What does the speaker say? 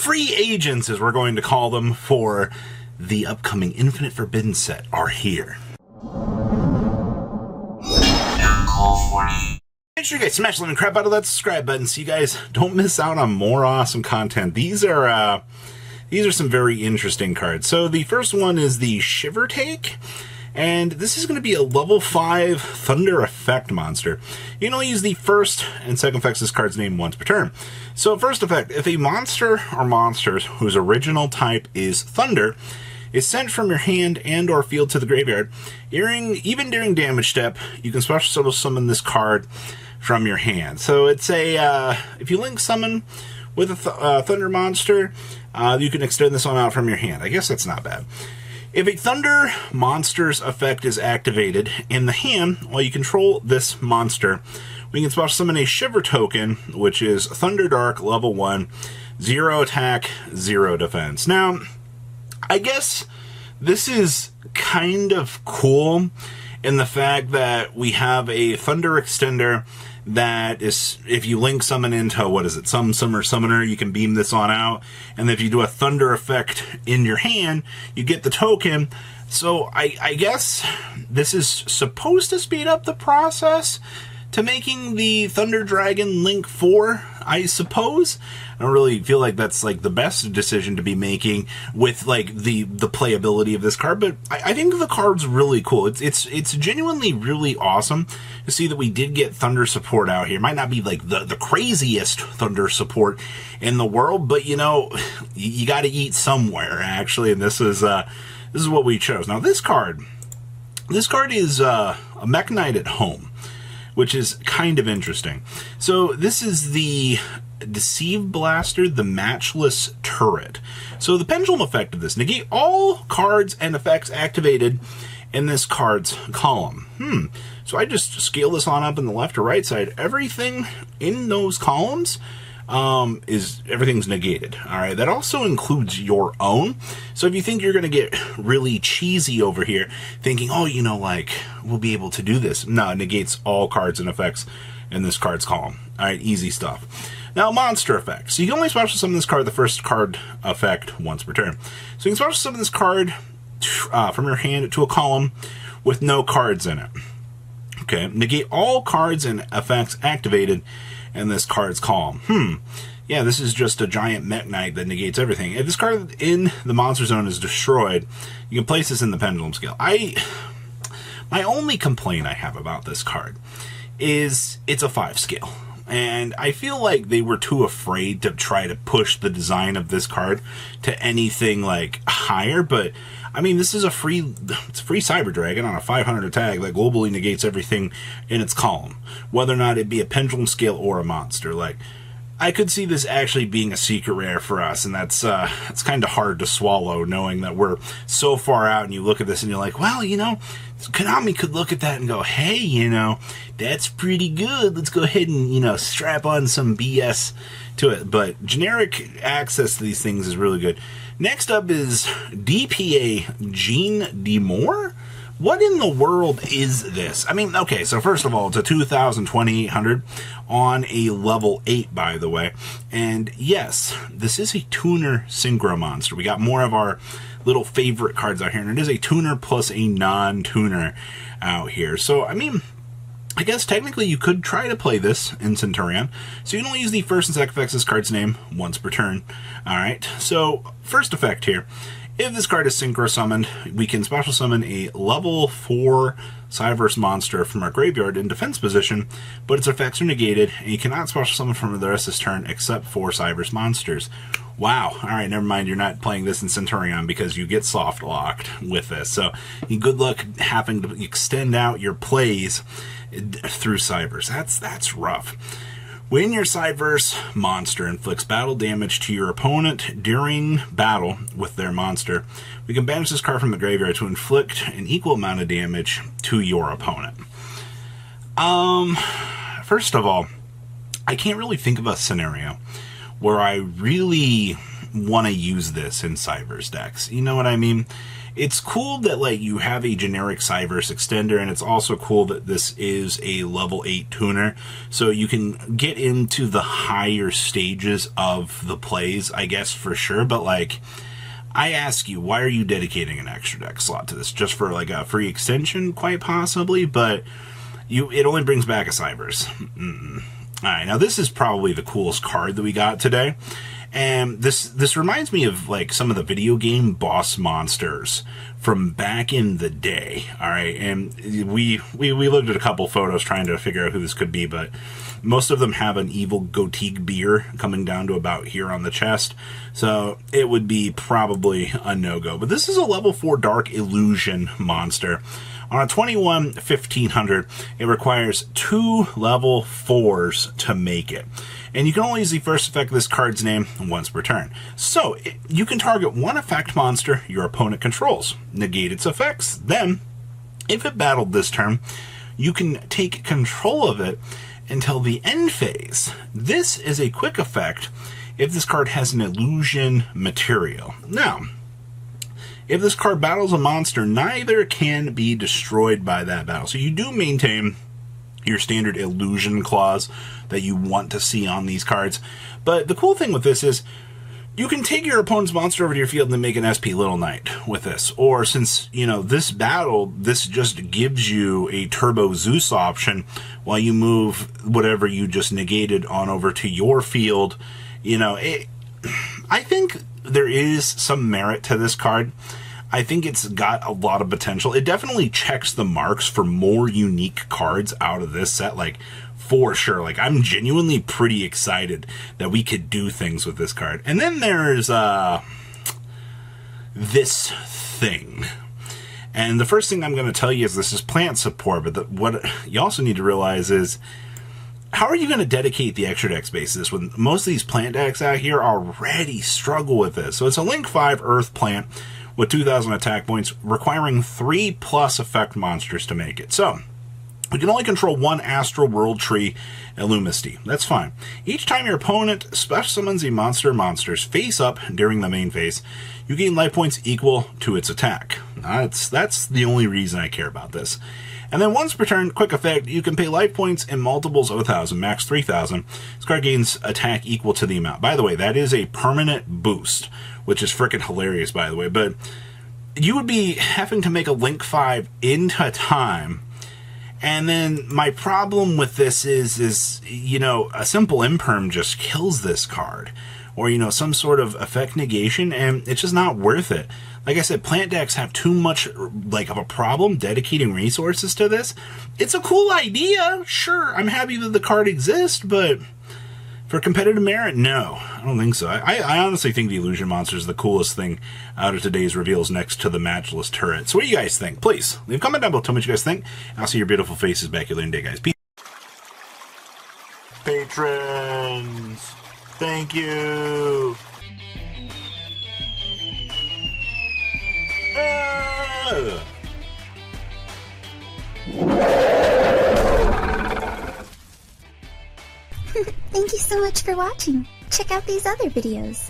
free agents, as we're going to call them, for the upcoming Infinite Forbidden set are here. Make sure you guys smash the living crap out of that subscribe button so you guys don't miss out on more awesome content. These are some very interesting cards. So the first one is the Shiver Take, and this is going to be a level 5 Thunder Effect monster. You can only use the first and second effects of this card's name once per turn. So first effect, if a monster or monsters whose original type is Thunder is sent from your hand and or field to the graveyard, even during damage step, you can special summon this card from your hand. So it's a, if you link summon with a Thunder monster, you can extend this one out from your hand. I guess that's not bad. If a Thunder monster's effect is activated in the hand while you control this monster, we can special summon a Shiver token, which is Thunder Dark, level 1, 0 attack, 0 defense. Now, I guess this is kind of cool in the fact that we have a Thunder extender that is, if you link summon into, what is it, some summoner, you can beam this on out, and if you do a Thunder effect in your hand, you get the token. So I guess this is supposed to speed up the process to making the Thunder Dragon Link 4, I suppose. I don't really feel like that's like the best decision to be making with like the playability of this card, but I think the card's really cool. It's genuinely really awesome to see that we did get Thunder support out here. It might not be like the craziest Thunder support in the world, but you know, you got to eat somewhere actually, and this is what we chose. Now this card is a Mech Knight at home, which is kind of interesting. So this is the Deceive Blaster, the Matchless Turret. So the pendulum effect of this, negate all cards and effects activated in this card's column. So I just scale this on up in the left or right side. Everything in those columns everything's negated. All right, that also includes your own. So if you think you're going to get really cheesy over here, thinking, oh, you know, like we'll be able to do this. No, it negates all cards and effects in this card's column. All right, easy stuff. Now, monster effects. So you can only special summon this card, the first card effect, once per turn. So you can special summon this card from your hand to a column with no cards in it. Okay, negate all cards and effects activated in this card's column. Yeah, this is just a giant Mech Knight that negates everything. If this card in the monster zone is destroyed, you can place this in the pendulum scale. My only complaint I have about this card is it's a 5 scale. And I feel like they were too afraid to try to push the design of this card to anything like higher, but I mean, this is it's a free Cyber Dragon on a 500 attack that globally negates everything in its column, whether or not it be a pendulum scale or a monster. Like, I could see this actually being a secret rare for us, and that's it's kind of hard to swallow, knowing that we're so far out, and you look at this and you're like, well, you know, Konami could look at that and go, hey, you know, that's pretty good. Let's go ahead and, you know, strap on some BS to it. But generic access to these things is really good. Next up is DPA Jean Demore. What in the world is this? I mean, okay, so first of all, it's a 2,800 on a level 8, by the way. And yes, this is a tuner synchro monster. We got more of our little favorite cards out here, and it is a tuner plus a non-tuner out here. So, I mean, I guess technically you could try to play this in Centurion. So you can only use the first and second effects of this card's name once per turn. Alright, so first effect here. If this card is synchro summoned, we can special summon a level 4 Cyverse monster from our graveyard in defense position, but its effects are negated, and you cannot special summon from the rest of this turn except for Cyverse monsters. Wow, alright, never mind, you're not playing this in Centurion because you get soft locked with this. So, good luck having to extend out your plays through Cyverse. That's rough. When your Cyverse monster inflicts battle damage to your opponent during battle with their monster, we can banish this card from the graveyard to inflict an equal amount of damage to your opponent. First of all, I can't really think of a scenario where I really want to use this in Cyverse decks. You know what I mean? It's cool that like you have a generic Cyverse extender, and it's also cool that this is a level 8 tuner, so you can get into the higher stages of the plays, I guess, for sure. But like, I ask you, why are you dedicating an extra deck slot to this? Just for like a free extension, quite possibly, but it only brings back a Cyverse. Alright, now this is probably the coolest card that we got today. And this reminds me of like some of the video game boss monsters from back in the day. All right, and we looked at a couple photos trying to figure out who this could be, but most of them have an evil Gotique beer coming down to about here on the chest, so it would be probably a no-go. But this is a level 4 Dark Illusion monster. On a 21-1500, it requires 2 level 4s to make it. And you can only use the first effect of this card's name once per turn. So, you can target one effect monster your opponent controls, negate its effects. Then, if it battled this turn, you can take control of it until the end phase. This is a quick effect if this card has an illusion material. Now, if this card battles a monster, neither can be destroyed by that battle. So you do maintain your standard illusion clause that you want to see on these cards. But the cool thing with this is you can take your opponent's monster over to your field and then make an SP Little Knight with this. Or since, you know, this battle, this just gives you a Turbo Zeus option while you move whatever you just negated on over to your field. You know, I think there is some merit to this card. I think it's got a lot of potential. It definitely checks the marks for more unique cards out of this set, like, for sure. Like, I'm genuinely pretty excited that we could do things with this card. And then there's this thing. And the first thing I'm going to tell you is this is plant support, but what you also need to realize is, how are you going to dedicate the extra deck space to this when most of these plant decks out here already struggle with this? So it's a Link 5 Earth plant with 2,000 attack points, requiring 3+ effect monsters to make it. So, we can only control one Astral World Tree Illumisty. That's fine. Each time your opponent special summons a monster or monsters face up during the main phase, you gain life points equal to its attack. That's the only reason I care about this. And then once per turn, quick effect, you can pay life points in multiples of 1,000, max 3,000. This card gains attack equal to the amount. By the way, that is a permanent boost, which is freaking hilarious, by the way. But you would be having to make a Link 5 into time. And then my problem with this is, you know, a simple imperm just kills this card. Or, you know, some sort of effect negation, and it's just not worth it. Like I said, plant decks have too much, like, of a problem dedicating resources to this. It's a cool idea, sure, I'm happy that the card exists, but for competitive merit, no, I don't think so. I honestly think the Illusion Monster is the coolest thing out of today's reveals next to the Matchless Turret. So what do you guys think? Please, leave a comment down below, tell me what you guys think. I'll see your beautiful faces back here later today, guys. Peace. Patrons, thank you. Thank you so much for watching. Check out these other videos.